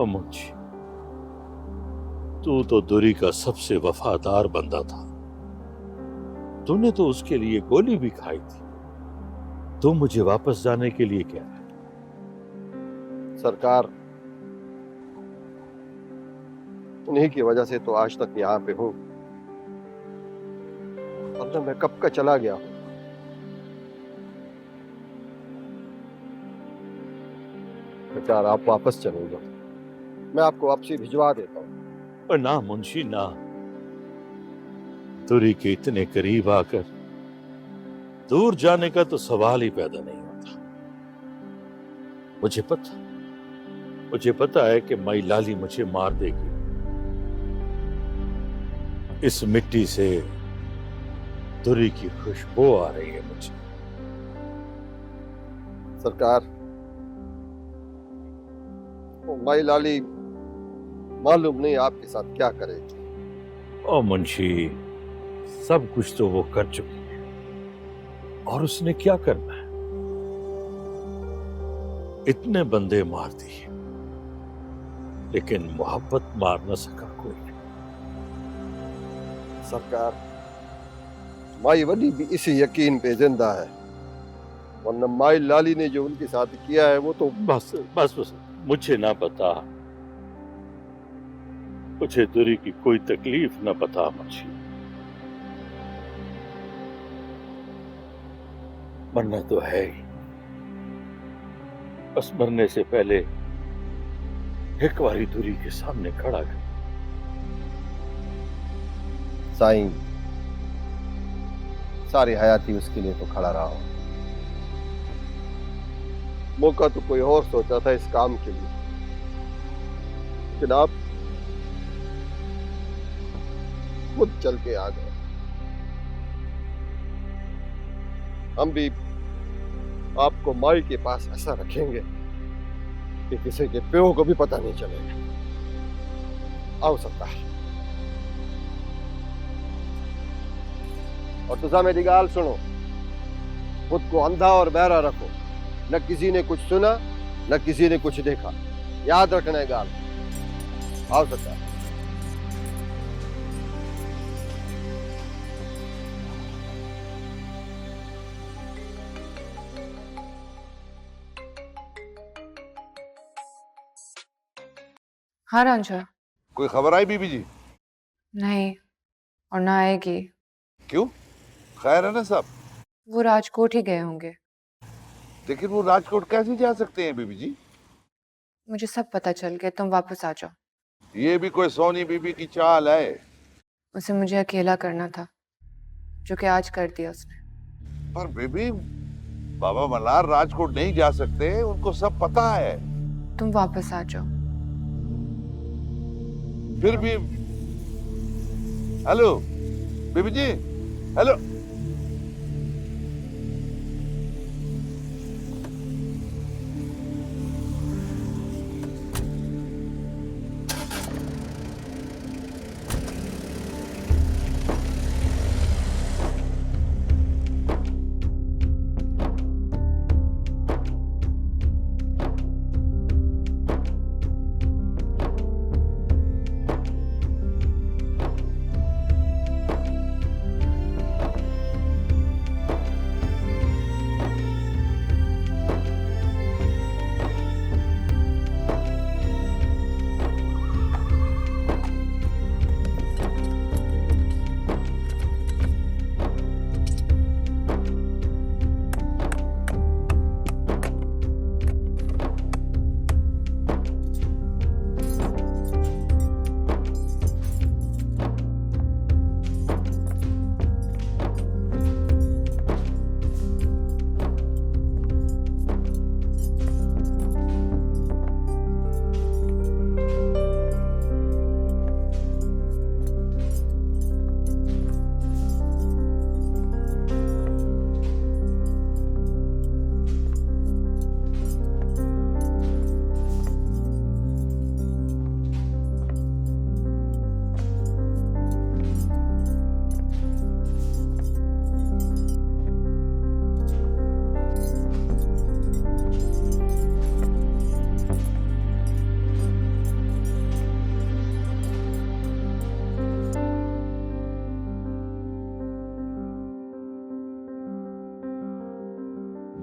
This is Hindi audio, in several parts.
मुंशी, तू तो दुरी का सबसे वफादार बंदा था। तूने तो उसके लिए गोली भी खाई थी। तू मुझे वापस जाने के लिए कह रहा है? सरकार, उन्हीं की वजह से तो आज तक यहाँ पे हूँ, वरना मैं कब का चला गया हूँ। सरकार, आप वापस चले जाओ, मैं आपको वापसी भिजवा देता हूँ। पर ना मुंशी ना, दुरी के इतने करीब आकर दूर जाने का तो सवाल ही पैदा नहीं होता। मुझे पता है कि माई लाली मुझे मार देगी। इस मिट्टी से दुरी की खुशबू आ रही है मुझे। सरकार, वो माई लाली मालूम नहीं आपके साथ क्या करेगी। ओ मुंशी, सब कुछ तो वो कर चुकी है, और उसने क्या करना है? इतने बंदे मार दिए, लेकिन मोहब्बत मार न सका कोई। सरकार, माई वली भी इसी यकीन पे जिंदा है, वरना माई लाली ने जो उनके साथ किया है वो तो बस बस बस, मुझे ना पता, मुझे दुरी की कोई तकलीफ न पता मुंशी। मरना तो है ही, बस मरने से पहले एक बारी दुरी के सामने खड़ा कर। साईं, सारी हयाती उसके लिए तो खड़ा रहा हूं। मौका तो कोई और सोचा था इस काम के लिए, लेकिन आप खुद चल के आ गए। हम भी आपको माई के पास ऐसा रखेंगे कि किसी के प्यो को भी पता नहीं चलेगा। आओ सरकार। और तुझा मेरी गाल सुनो, खुद को अंधा और बहरा रखो। न किसी ने कुछ सुना, न किसी ने कुछ देखा, याद रखना है गाल। आओ सरकार। हाँ रांझा। कोई खबर आई बीबी जी? नहीं, और ना आएगी। क्यों? खैर है ना सब? वो राजकोट ही गए होंगे। लेकिन वो राजकोट कैसे जा सकते हैं बीबी जी? मुझे सब पता चल गया, तुम वापस आ जाओ। ये भी कोई सोनी बीबी की चाल है? उसे मुझे अकेला करना था, जो कि आज कर दिया उसने। पर बीबी, बाबा मल्हार राजकोट नहीं जा सकते, उनको सब पता है। तुम वापस आ जाओ। फिर भी हेलो बीबी जी, हेलो।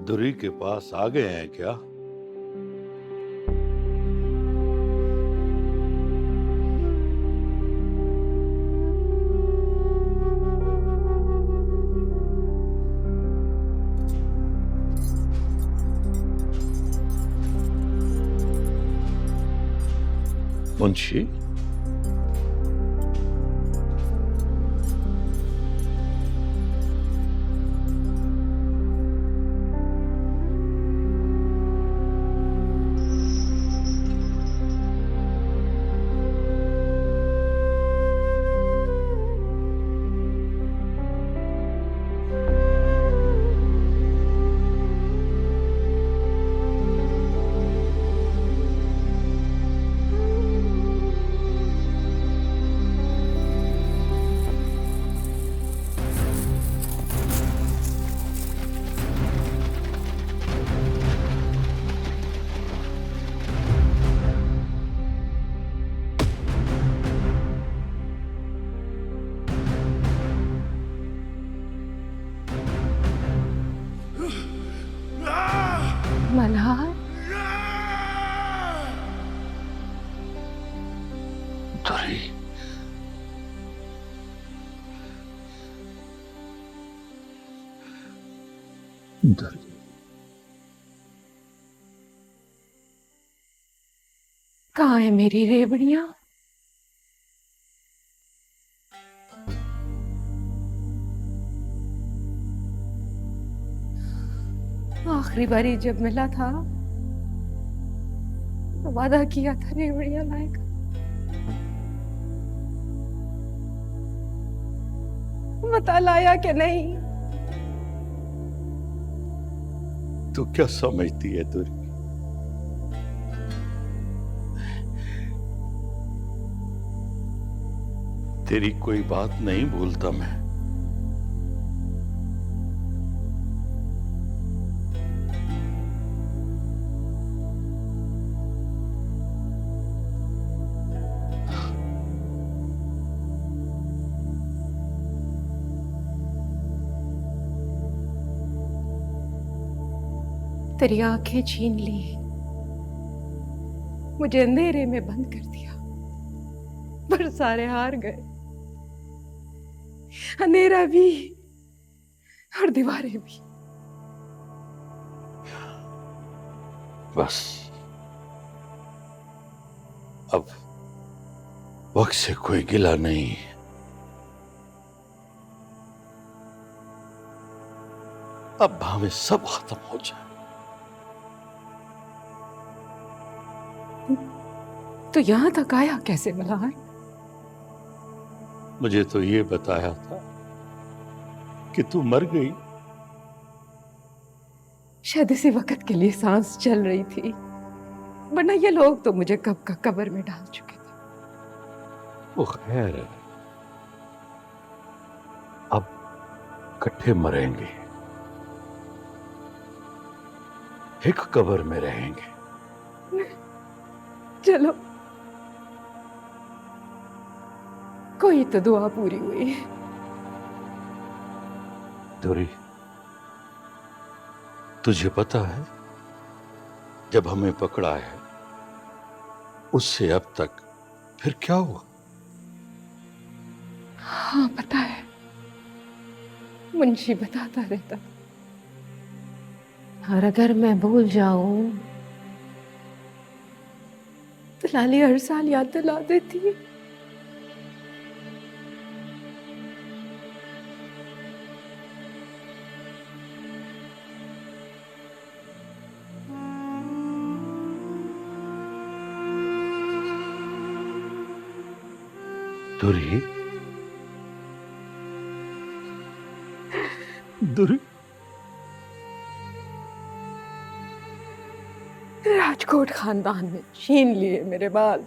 दुरी के पास आ गए हैं क्या? मुंशी, मल्हार, दुरी, दुरी, कहाँ है मेरी रेवड़ियां? आखिरी बारी जब मिला था तो वादा किया था रेवड़ियां लाएगा। बता लाया कि नहीं? तू क्या समझती है दुरी? तेरी कोई बात नहीं भूलता मैं। तेरी आंखें छीन ली, मुझे अंधेरे में बंद कर दिया, पर सारे हार गए। अंधेरा भी और दीवारें भी। बस अब वक्त से कोई गिला नहीं। अब भावें सब खत्म हो जाए। तो यहां तक आया कैसे मल्हार? मुझे तो ये बताया था कि तू मर गई। शायद इसी वक्त के लिए सांस चल रही थी, वरना ये लोग तो मुझे कब का कब्र में डाल चुके थे। वो खैर है, अब इकट्ठे मरेंगे, एक कब्र में रहेंगे। चलो, कोई तो दुआ पूरी हुई। दुरी, तुझे पता है जब हमें पकड़ा है उससे अब तक फिर क्या हुआ? हाँ पता है, मुंशी बताता रहता। और अगर मैं भूल जाऊं तो लाली हर साल याद दिला देती है। दुरी, दुरी, राजकोट खानदान ने छीन लिए मेरे बाल।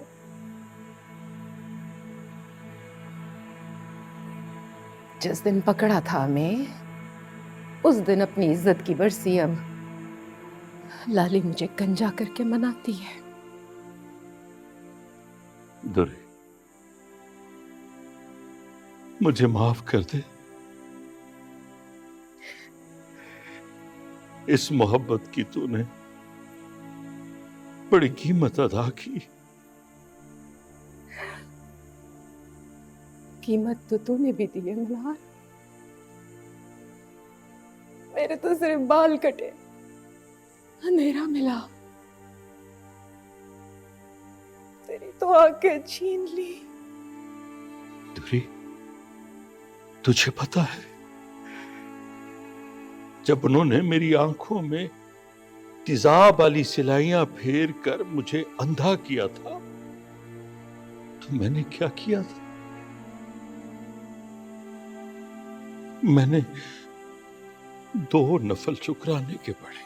जिस दिन पकड़ा था मैं, उस दिन अपनी इज्जत की बरसी अब लाली मुझे गंजा करके मनाती है। दुरी, मुझे माफ कर दे। इस मोहब्बत की तूने बड़ी कीमत अदा की। कीमत तो तूने भी दी है मल्हार। मेरे तो सिर्फ बाल कटे, अंधेरा मिला, तेरी तो आंखें छीन ली। दूरी, तुझे पता है जब उन्होंने मेरी आंखों में तेजाब वाली सिलाइयां फेर कर मुझे अंधा किया था तो मैंने क्या किया था? मैंने 2 नफल शुक्राने के पढ़े,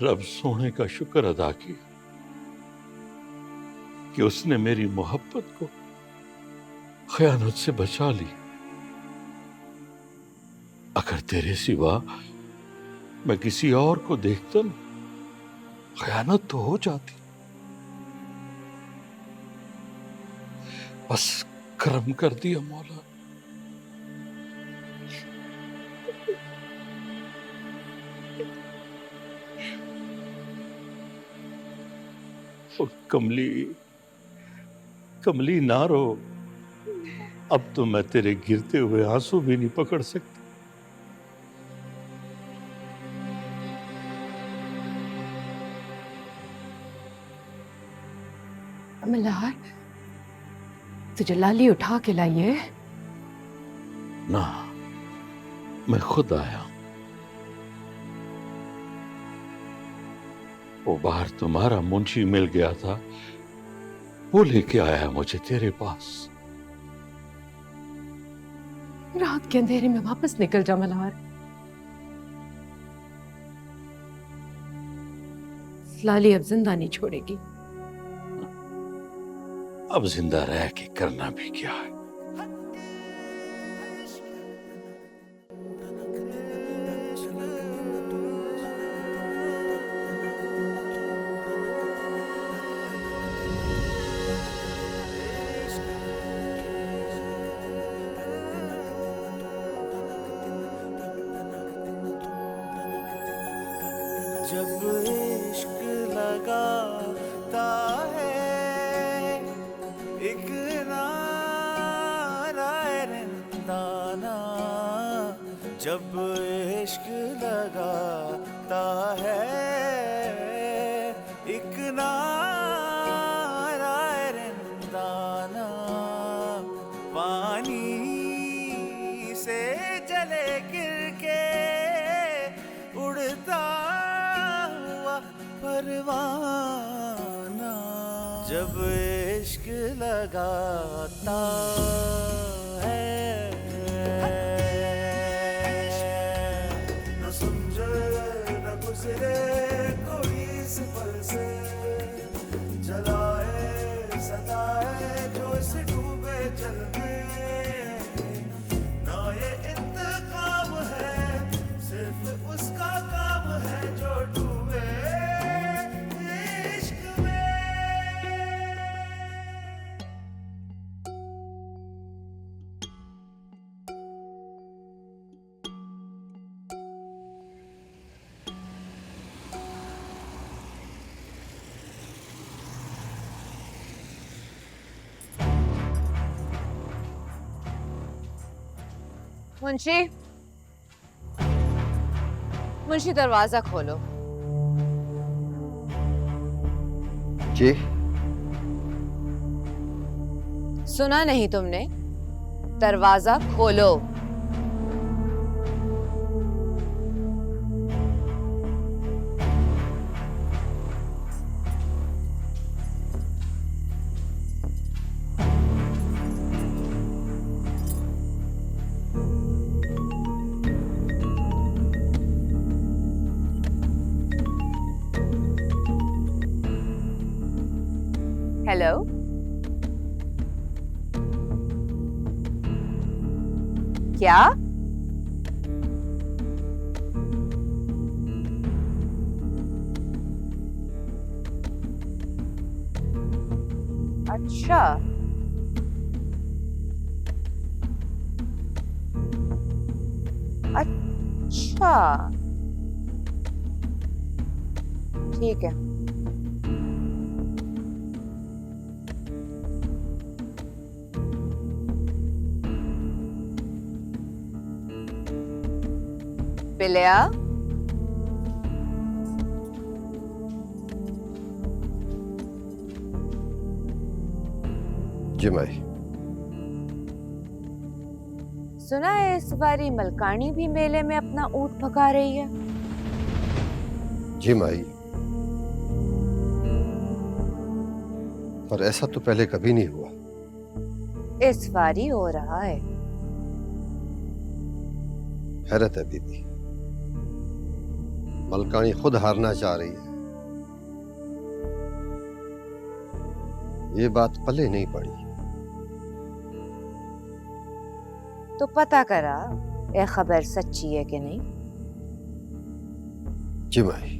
रब सोने का शुक्र अदा किया कि उसने मेरी मोहब्बत को खयानत से बचा ली। अगर तेरे सिवा मैं किसी और को देखता ना, खयानत तो हो जाती। बस करम कर दिया मौला। और कमली ना रो, अब तो मैं तेरे गिरते हुए आंसू भी नहीं पकड़ सकती। मल्हार, तुझे लाली उठा के लाइए। ना, मैं खुद आया। वो बाहर तुम्हारा मुंशी मिल गया था, वो लेके आया मुझे तेरे पास। रात के अंधेरे में वापस निकल जा मल्हार। लाली अब जिंदा नहीं छोड़ेगी। अब जिंदा रह के करना भी क्या है? जब इश्क लगाता है एक नाराए रंदाना, जब इश्क लगाता है एक नाराए रंदाना, पानी से जले गिर के उड़ता परवाना, जब इश्क लगाता है। न समझे न गुजरे कोई इस पल से, जलाए सताए जो इस डूबे जल में, ना ये इंतकाम है सिर्फ उसका काम है जो डूबे मुंशी दरवाजा खोलो। जी सुना नहीं तुमने? दरवाजा खोलो। हेलो, क्या? अच्छा, अच्छा अच्छा, ठीक है। पिलिया, जी माई। सुना है इस बारी मलकानी भी मेले में अपना ऊंट भगा रही है। जी माई, पर ऐसा तो पहले कभी नहीं हुआ। इस बारी हो रहा है। हैरत है बीबी, मलकानी खुद हारना चाह रही है। ये बात पल्ले नहीं पड़ी। तो पता करा ये खबर सच्ची है कि नहीं। जी माई।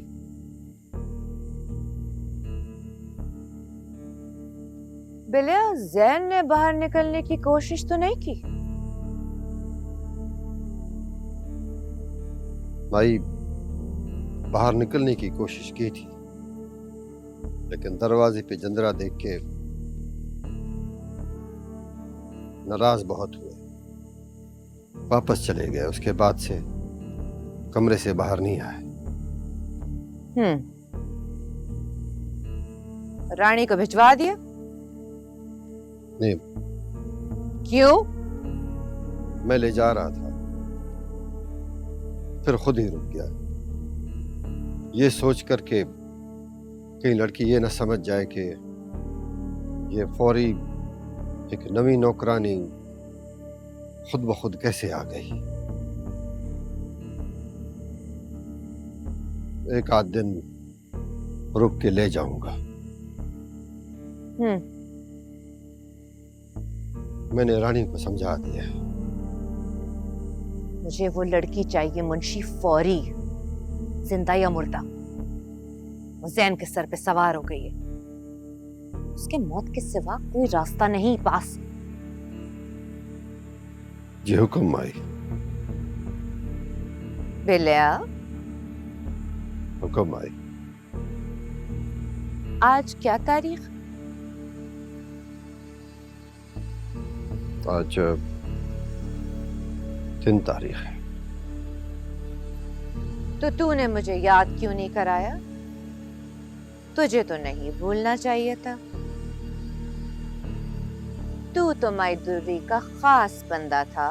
बिलिया, जैन ने बाहर निकलने की कोशिश तो नहीं की? माई, बाहर निकलने की कोशिश की थी, लेकिन दरवाजे पे जंदरा देख के नाराज बहुत हुए, वापस चले गए। उसके बाद से कमरे से बाहर नहीं आए। रानी को भिजवा दिया? नहीं, क्यों? मैं ले जा रहा था, फिर खुद ही रुक गया, ये सोच कर के कहीं लड़की ये ना समझ जाए कि ये फौरी एक नवी नौकरानी खुद ब खुद कैसे आ गई। एक आध दिन रुक के ले जाऊंगा। मैंने रानी को समझा दिया। मुझे वो लड़की चाहिए मुंशी फौरी, जिंदा या मुर्दा। वो जैन के सर पे सवार हो गई है, उसके मौत के सिवा कोई रास्ता नहीं पास। जी हुक्म माई। बिलिया, हुक्म माई। आज क्या तारीख? आज 3 तारीख है। तो तूने मुझे याद क्यों नहीं कराया? तुझे तो नहीं भूलना चाहिए था। तू तो माई दुर्री का खास बंदा था।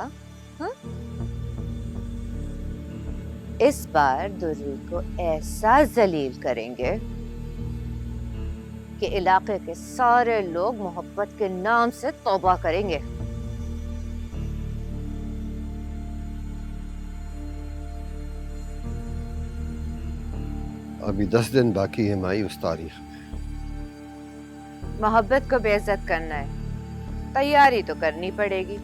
हा? इस बार दुर्री को ऐसा जलील करेंगे कि इलाके के सारे लोग मोहब्बत के नाम से तौबा करेंगे। अभी 10 दिन बाकी है माई उस तारीख में। मोहब्बत को बेइज्जत करना है, तैयारी तो करनी पड़ेगी।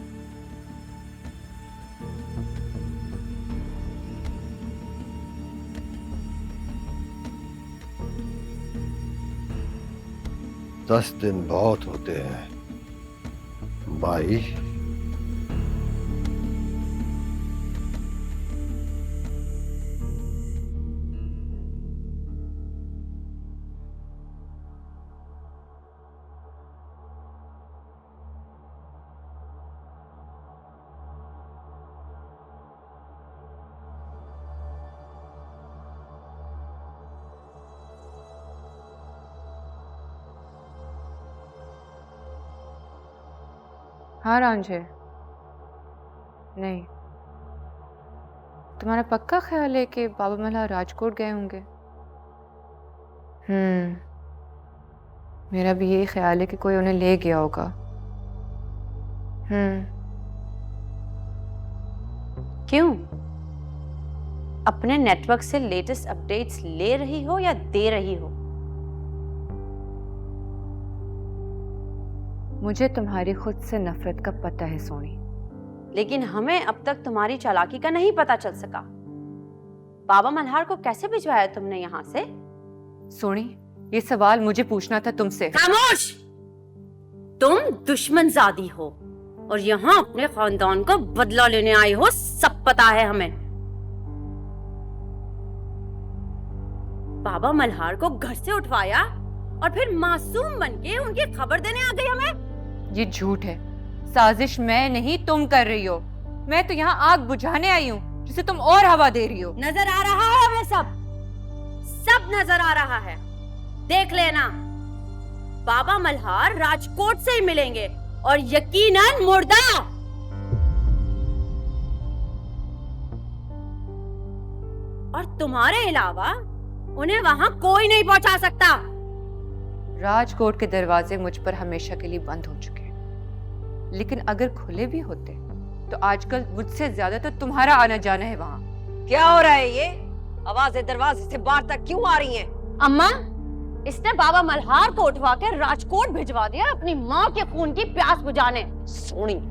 दस दिन बहुत होते हैं माई। हाँ रांझे, नहीं, तुम्हारा पक्का ख्याल है कि बाबा मल्हार राजकोट गए होंगे? मेरा भी यही ख्याल है कि कोई उन्हें ले गया होगा। क्यों? अपने नेटवर्क से लेटेस्ट अपडेट्स ले रही हो या दे रही हो? मुझे तुम्हारी खुद से नफरत का पता है सोनी, लेकिन हमें अब तक तुम्हारी चालाकी का नहीं पता चल सका। बाबा मल्हार को कैसे भिजवाया तुमने यहाँ से? सोनी, ये सवाल मुझे पूछना था तुमसे। खामोश! तुम दुश्मनजादी हो और यहाँ अपने खानदान का बदला लेने आई हो, सब पता है हमें। बाबा मल्हार को घर से उठवाया और फिर मासूम बनके उनकी खबर देने आ गई हमें। ये झूठ है, साजिश मैं नहीं तुम कर रही हो। मैं तो यहाँ आग बुझाने आई हूँ जिसे तुम और हवा दे रही हो। नजर आ रहा है हमें, सब नजर आ रहा है। देख लेना, बाबा मल्हार राजकोट से ही मिलेंगे और यकीनन मुर्दा। और तुम्हारे अलावा उन्हें वहां कोई नहीं पहुंचा सकता। राजकोट के दरवाजे मुझ पर हमेशा के लिए बंद हो चुके हैं, लेकिन अगर खुले भी होते तो आजकल मुझसे ज्यादा तो तुम्हारा आना जाना है वहां। क्या हो रहा है ये? आवाजें दरवाजे से बाहर तक क्यों आ रही हैं? अम्मा, इसने बाबा मल्हार को उठवा के राजकोट भिजवा दिया अपनी माँ के खून की प्यास बुझाने। सोनी,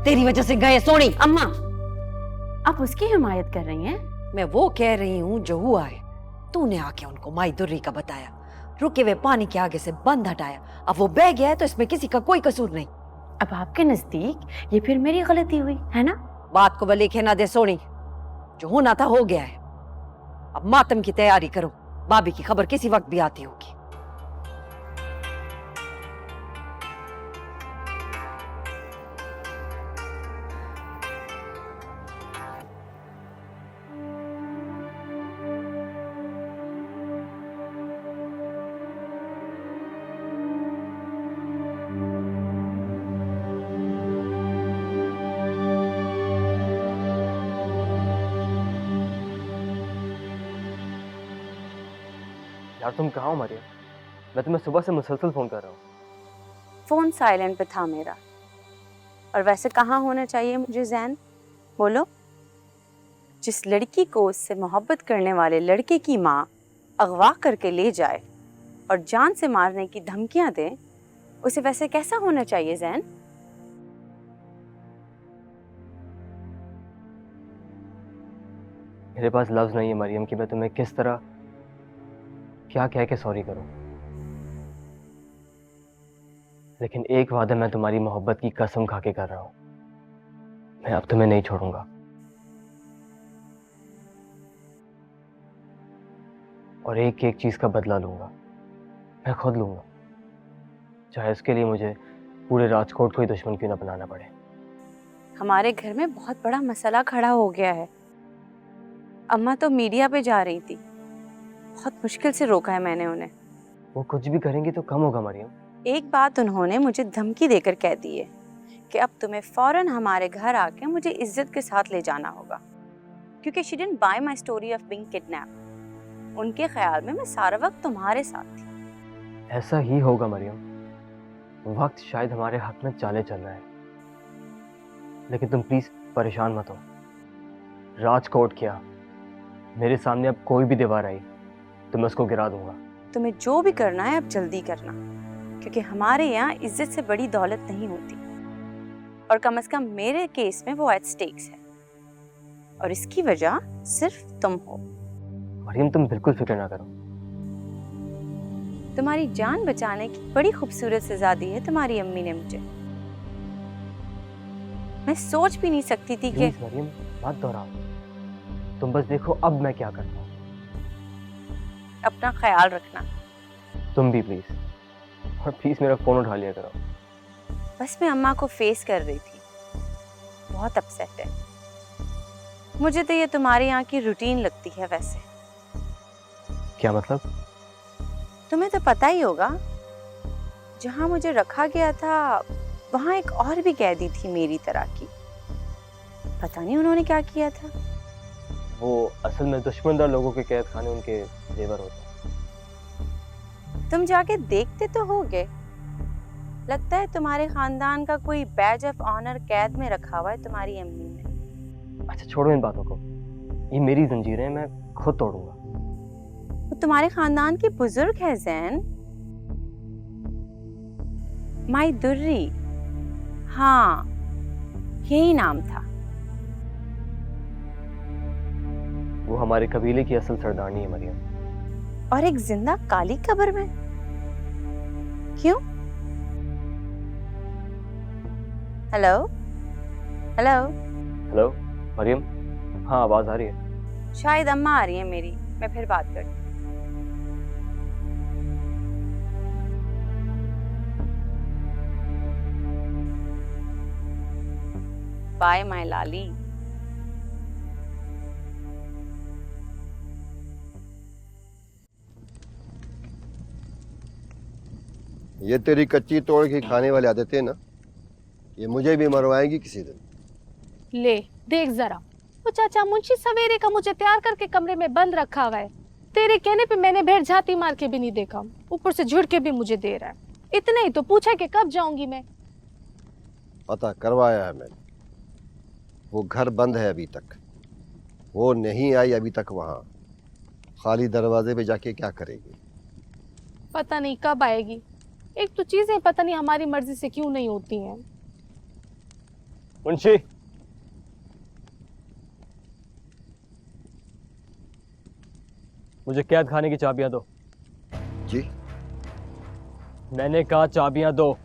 तेरी वजह से गए सोनी। अम्मा, आप उसकी हिमायत कर रही हैं? मैं वो कह रही हूँ जो हुआ है। तूने आके उनको माई दुर्री का बताया, रुके हुए पानी के आगे से बंद हटाया, अब वो बह गया है तो इसमें किसी का कोई कसूर नहीं। अब आपके नजदीक ये फिर मेरी गलती हुई है ना? बात को भले कहना दे सोनी, जो होना था हो गया है। अब मातम की तैयारी करो, भाभी की खबर किसी वक्त भी आती होगी। यार तुम कहाँ हो मरियम? मैं तुम्हें सुबह से मुसलसल फोन कर रहा हूँ। फोन साइलेंट पे था मेरा। और वैसे कहाँ होना चाहिए मुझे जैन? बोलो। जिस लड़की को उससे मोहब्बत करने वाले लड़के की माँ अगवा करके ले जाए और जान से मारने की धमकियां दे, उसे वैसे कैसा होना चाहिए जैन? मेरे पास लफ्ज नहीं है मरियम कि मैं तुम्हें किस तरह क्या कह के सॉरी करूं। लेकिन एक वादा मैं तुम्हारी मोहब्बत की कसम खा के कर रहा हूं, मैं अब तुम्हें नहीं छोड़ूंगा। और एक एक चीज का बदला लूंगा, मैं खुद लूंगा, चाहे उसके लिए मुझे पूरे राजकोट को ही दुश्मन क्यों ना बनाना पड़े। हमारे घर में बहुत बड़ा मसला खड़ा हो गया है। अम्मा तो मीडिया पे जा रही थी, बहुत मुश्किल से रोका है मैंने उन्हें। वो कुछ भी करेंगी तो कम होगा मरियम। एक बात उन्होंने मुझे धमकी देकर कह दी है कि अब तुम्हें फौरन हमारे घर आके मुझे इज्जत के साथ ले जाना होगा, क्योंकि she didn't buy my story of being kidnapped. उनके ख्याल में मैं सारा वक्त तुम्हारे साथ थी। ऐसा ही होगा मरियम, वक्त शायद हमारे हक में चाले चल रहा है, लेकिन तुम प्लीज परेशान मत हो। राजकोट क्या, मेरे सामने अब कोई भी दीवार आई तो मैं उसको गिरा दूंगा। तुम्हें जो भी करना है अब जल्दी करना, क्योंकि हमारे यहाँ इज्जत से बड़ी दौलत नहीं होती, और कम से कम मेरे केस में वो एट स्टेक्स है, और इसकी वजह सिर्फ तुम हो। मरियम तुम बिल्कुल फिक्र ना करो। तुम्हारी जान बचाने की बड़ी खूबसूरत सजा दी है तुम्हारी अम्मी ने मुझे। मैं सोच भी नहीं सकती थी कि प्लीज मरियम मत दोहराओ, तुम बस देखो अब मैं क्या करता हूँ। अपना ख्याल रखना। तुम भी प्लीज, और प्लीज मेरा फोन उठा लिया करो। बस मैं अम्मा को फेस कर रही थी, बहुत अपसेट है। मुझे तो ये तुम्हारे यहाँ की रूटीन लगती है। वैसे क्या मतलब? तुम्हें तो पता ही होगा, जहाँ मुझे रखा गया था वहाँ एक और भी कैदी थी मेरी तरह की। पता नहीं उन्होंने क्या किया था। वो असल में दुश्मनदार लोगों के कैद खाने उनके जेवर होते हैं। तुम जाके देखते तो होगे, लगता है तुम्हारे खानदान का कोई बैज ऑफ ऑनर कैद में रखा हुआ है तुम्हारी अम्मी ने। अच्छा छोड़ो इन बातों को, ये मेरी जंजीरें मैं खुद तोड़ूंगा। वो तुम्हारे खानदान की बुजुर्ग है जैन, माई दुर्री। हाँ, यही नाम था। वो हमारे कबीले की असल सरदारनी है मरियम। और एक जिंदा काली कब्र में? क्यों? Hello hello. हेलो मरियम, हाँ आवाज आ रही है। शायद अम्मा आ रही है मेरी, मैं फिर बात करती हूँ। बाय माय लाली। ये तेरी कच्ची तोड़ के खाने वाली आदतें ना, ये मुझे भी मरवाएंगी किसी दिन। ले देख जरा, वो चाचा मुंशी सवेरे का मुझे तैयार करके कमरे में बंद रखा हुआ है। तेरे कहने पे मैंने भेड़ झाती मार के भी नहीं देखा, ऊपर से झुड़के भी मुझे दे रहा है। इतना ही तो पूछा कि कब जाऊंगी मैं। पता करवाया है मैंने, वो घर बंद है अभी तक, वो नहीं आई अभी तक वहां। खाली दरवाजे पे जाके क्या करेगी? पता नहीं कब आएगी। एक तो चीजें पता नहीं हमारी मर्जी से क्यों नहीं होती हैं। मुंशी, मुझे कैद खाने की चाबियां दो। जी? मैंने कहा चाबियां दो।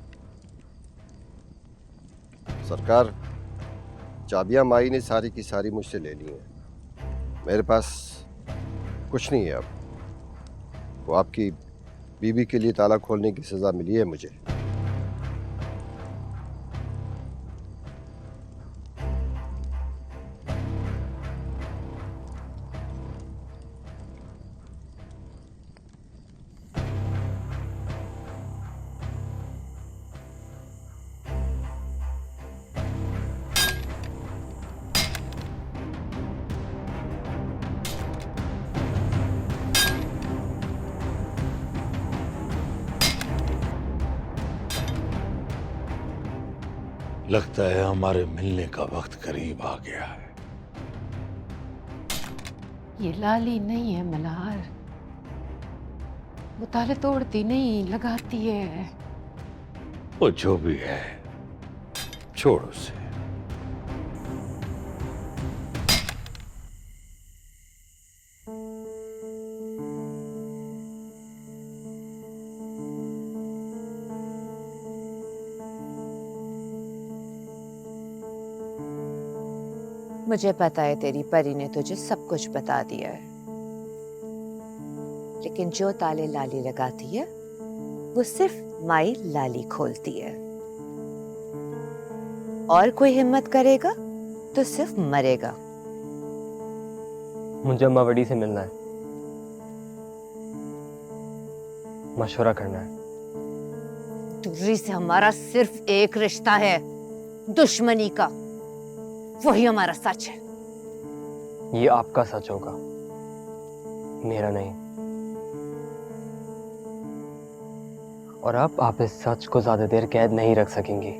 सरकार, चाबियां माई ने सारी की सारी मुझसे ले ली हैं। मेरे पास कुछ नहीं है अब। वो आपकी बीबी के लिए ताला खोलने की सजा मिली है मुझे। लगता है हमारे मिलने का वक्त करीब आ गया है। ये लाली नहीं है मल्हार, वो ताले तोड़ती नहीं, लगाती है। वो जो भी है, छोड़ उसे। मुझे पता है तेरी परी ने तुझे सब कुछ बता दिया है, लेकिन जो ताले लाली लगाती है वो सिर्फ माई लाली खोलती है। और कोई हिम्मत करेगा तो सिर्फ मरेगा। मुझे अम्मा बड़ी से मिलना है, मशवरा करना है। तुर्री से हमारा सिर्फ एक रिश्ता है, दुश्मनी का। वही हमारा सच है। ये आपका सच होगा, मेरा नहीं। और अब आप इस सच को ज्यादा देर कैद नहीं रख सकेंगी।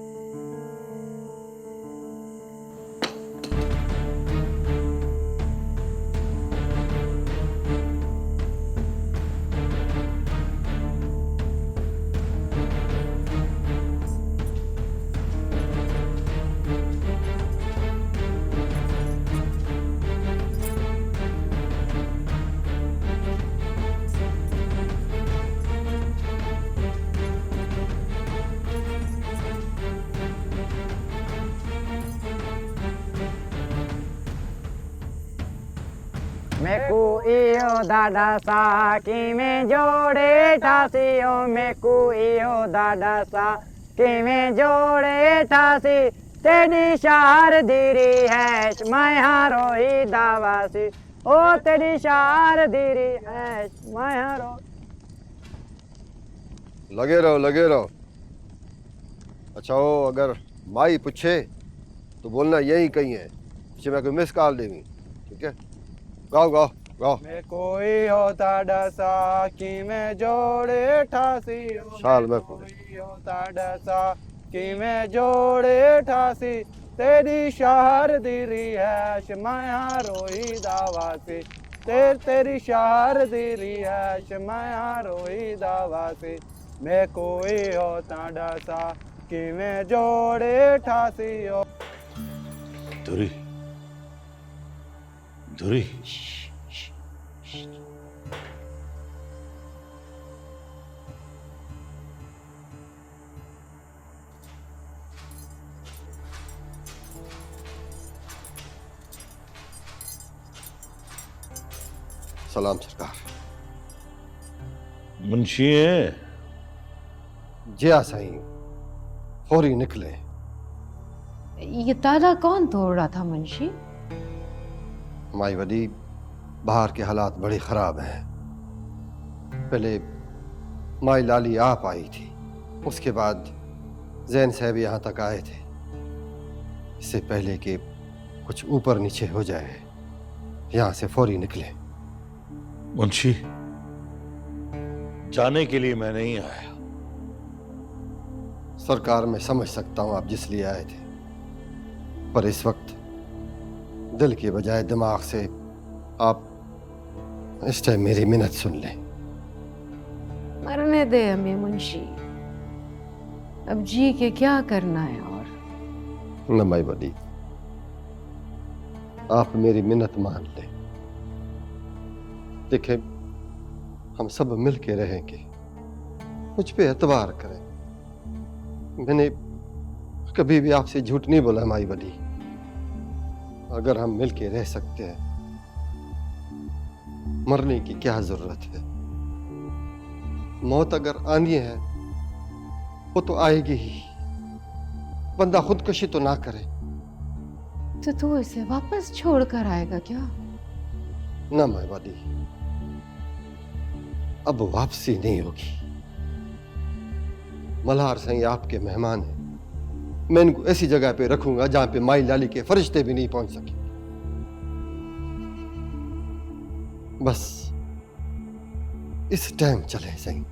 मेकू इयो दादा सा कि में जोड़े ठासियो। मेकू इयो दादा सा कि में जोड़े ठासी। तेरी शार दीरी है मायारो ही दावासी। ओ तेरी शार दीरी है मायारो। लगे रहो लगे रहो। अच्छा हो, अगर माई पूछे तो बोलना यही कहीं है, पीछे मैं कोई मिस कॉल देवी। ठीक है, गाओ गाओ गाओ। मैं कोई होता डसा कि मैं जोड़े ठासी। शाल में कोई होता डसा कि मैं जोड़े ठासी। तेरी शहर दीरी है माया रोही दावासी। तेरी शहर दीरी है माया रोही दावासी। मैं कोई होता डसा कि मैं जोड़े ठासी। धुरी धुरी, finished. सलाम सरकार। मुंशी हैं? जिया साईं, फौरी निकले। ये ताला कौन तोड़ रहा था मुंशी? माई वडी, बाहर के हालात बड़े खराब हैं। पहले माई लाली आप आई थी, उसके बाद जैन साहब यहाँ तक आए थे। इससे पहले कि कुछ ऊपर नीचे हो जाए, यहाँ से फौरी निकले। मुंशी, जाने के लिए मैं नहीं आया। सरकार, मैं समझ सकता हूँ आप जिस लिए आए थे, पर इस वक्त दिल के बजाय दिमाग से आप इस टाइम मेरी मिन्नत सुन लें। मरने दे हमें मुंशी, अब जी के क्या करना है। और न माई बड़ी, आप मेरी मिन्नत मान लें। देखें, हम सब मिल के रहेंगे, मुझ पे एतबार करें। मैंने कभी भी आपसे झूठ नहीं बोला माई बड़ी। अगर हम मिल के रह सकते हैं, मरने की क्या जरूरत है। मौत अगर आनी है वो तो आएगी ही। बंदा खुदकुशी तो ना करे। तो तू इसे वापस छोड़ कर आएगा क्या? ना माई बड़ी, अब वापसी नहीं होगी। मल्हार साईं आपके मेहमान हैं। मैं इनको ऐसी जगह पे रखूंगा जहां पे माई लाली के फरिश्ते भी नहीं पहुंच सके। बस इस टाइम चले साईं,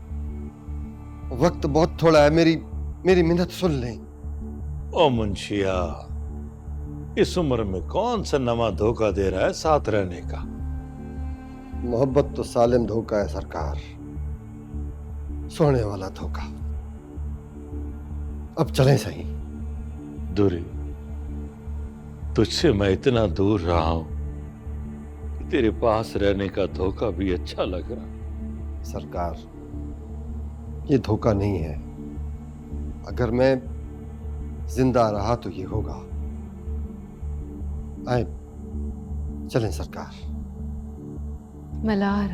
वक्त बहुत थोड़ा है। मेरी मिन्नत सुन लें। ओ मुंशिया, इस उम्र में कौन सा नवा धोखा दे रहा है साथ रहने का? मोहब्बत तो सालिम धोखा है सरकार, सोने वाला धोखा। अब चलें सही। दूरी, तुझसे मैं इतना दूर रहा हूं कि तेरे पास रहने का धोखा भी अच्छा लग रहा। सरकार, ये धोखा नहीं है। अगर मैं जिंदा रहा तो ये होगा। आए, चलें सरकार। मल्हार,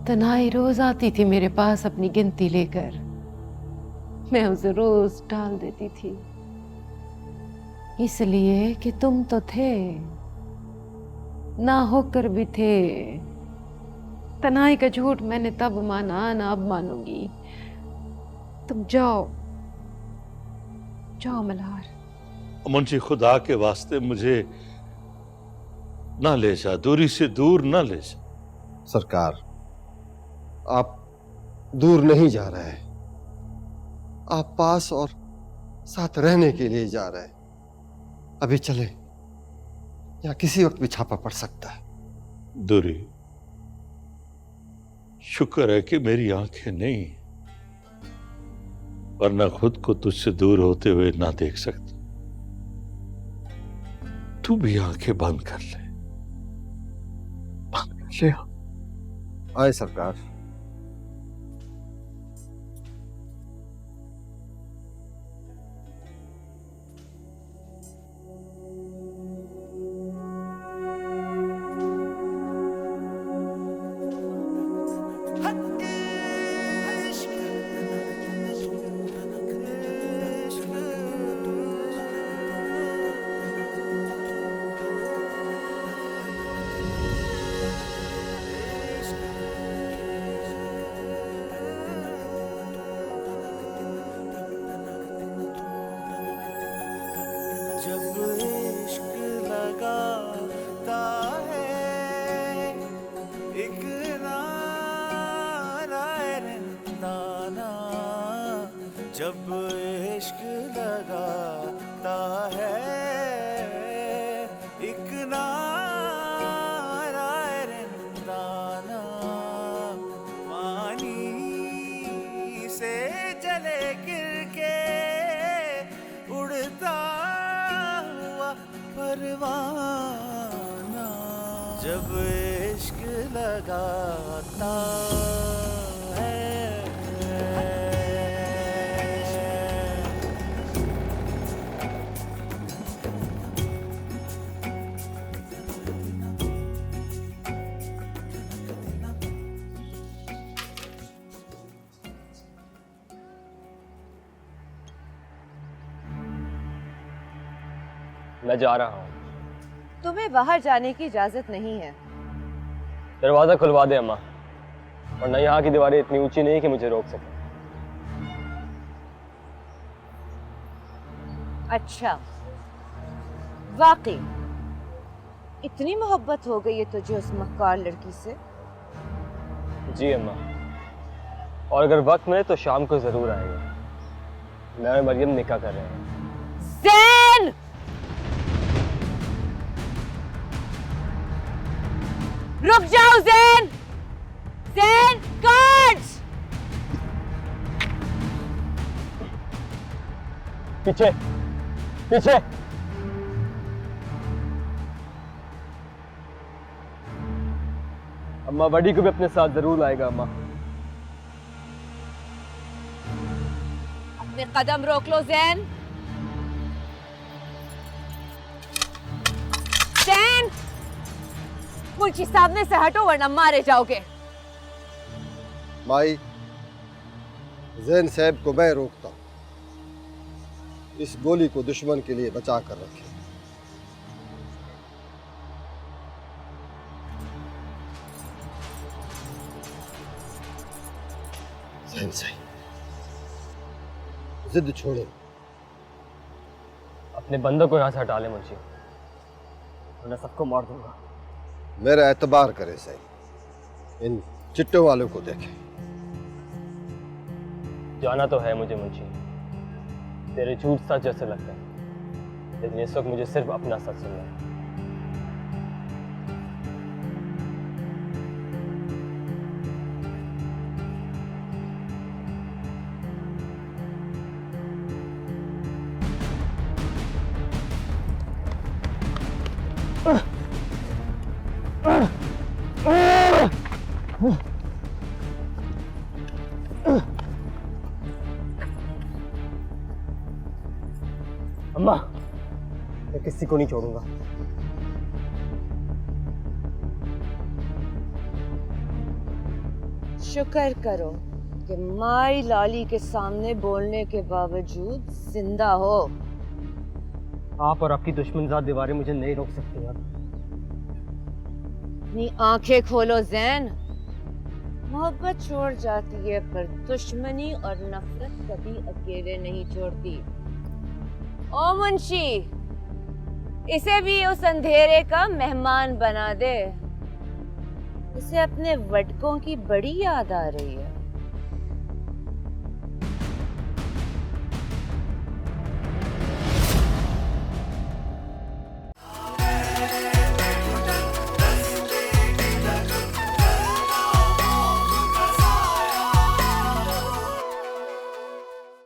तन्हाई रोज आती थी मेरे पास अपनी गिनती लेकर। मैं उसे रोज टाल देती थी, इसलिए कि तुम तो थे, ना होकर भी थे। तन्हाई का झूठ मैंने तब माना, ना अब मानूंगी। तुम जाओ, जाओ मल्हार। मुंशी, खुदा के वास्ते मुझे ना ले जा, दूरी से दूर ना ले जा। सरकार, आप दूर नहीं जा रहे, आप पास और साथ रहने के लिए जा रहे हैं। अभी चले, या किसी वक्त भी छापा पड़ सकता है। दूरी, शुक्र है कि मेरी आंखें नहीं, वरना खुद को तुझसे दूर होते हुए ना देख सकता। तू भी आंखें बंद कर ले। आए सरकार। जब इश्क लगाता है एक नारायणदाना, जब इश्क लगाता है एक नारायणदाना, पानी से जले गिर के उड़ता परवाना। जब इश्क लगाता है। मैं जा रहा हूँ। तुम्हें बाहर जाने की इजाजत नहीं है। दरवाजा खुलवा दे अम्मा, वरना यहाँ की दीवारें इतनी ऊंची नहीं कि मुझे रोक सके। अच्छा, वाकई इतनी मोहब्बत हो गई है तुझे उस मक्कार लड़की से? जी अम्मा, और अगर वक्त मिले तो शाम को जरूर आएगा। मैं और मरियम निकाह कर रहे हैं। ज़ैन! रुक जाओ ज़ैन! ज़ैन, काट! पीछे पीछे। अम्मा बड़ी को भी अपने साथ जरूर लाएगा। अम्मा अपने कदम रोक लो ज़ैन। ज़ैन! मुझे सामने से हटो वरना मारे जाओगे। माई, जैन साहब को मैं रोकता हूं। इस गोली को दुश्मन के लिए बचा कर रखें। जैन साहब, जिद छोड़ो। अपने बंदों को यहाँ से हटा ले मुंशी, वरना सबको मार दूंगा। मेरा एतबार करे सही, इन चिट्टों वालों को देखें। जाना तो है मुझे मुंशी, तेरे झूठ सच जैसे लगता है, लेकिन इस वक्त मुझे सिर्फ अपना सच सुनना है। अम्मा, मैं किसी को नहीं छोड़ूंगा। शुक्र करो कि माई लाली के सामने बोलने के बावजूद जिंदा हो। आप और आपकी दुश्मनज़ाद दीवारें मुझे नहीं रोक सकती यार। अपनी आंखें खोलो ज़ैन। मोहब्बत छोड़ जाती है पर दुश्मनी और नफरत कभी अकेले नहीं छोड़ती। ओ मुंशी, इसे भी उस अंधेरे का मेहमान बना दे। इसे अपने वटकों की बड़ी याद आ रही है।